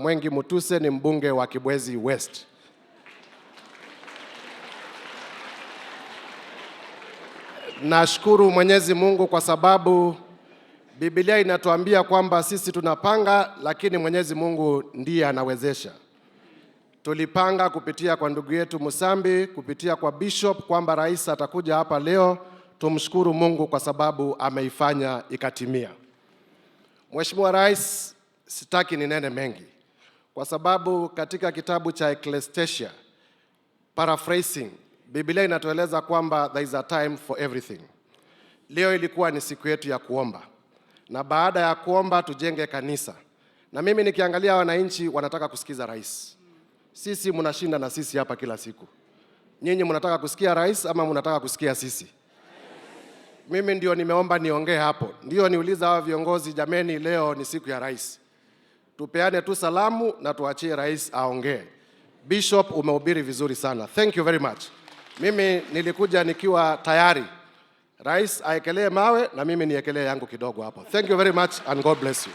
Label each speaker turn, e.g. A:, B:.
A: Mwengi Mutuse ni mbunge wa Kibwezi West. Nashukuru Mwenyezi Mungu kwa sababu Biblia inatuambia kwamba sisi tunapanga lakini Mwenyezi Mungu ndiye anawezesha. Tulipanga kupitia kwa ndugu yetu Musambi, kupitia kwa Bishop kwamba rais atakuja hapa leo. Tumshukuru Mungu kwa sababu ameifanya ikatimia. Mheshimiwa Rais, sitaki ninene mengi kwa sababu katika kitabu cha Ecclesiastes, paraphrasing, Biblia inatueleza kwamba there is a time for everything. Leo ilikuwa ni siku yetu ya kuomba, na baada ya kuomba tujenge kanisa. Na mimi nikiangalia wananchi wanataka kusikiza rais. Sisi mnashinda na sisi hapa kila siku. Nyinyi mnataka kusikia rais ama mnataka kusikia sisi? Mimi ndio nimeomba niongee hapo. Ndio niuliza hawa viongozi, jameni, leo ni siku ya rais. Tupeane tu salamu na tuachie rais aongee. Bishop, umehubiri vizuri sana. Thank you very much. Mimi nilikuja nikiwa tayari. Rais aekelee mawe na mimi niekelee yangu kidogo hapo. Thank you very much and God bless you.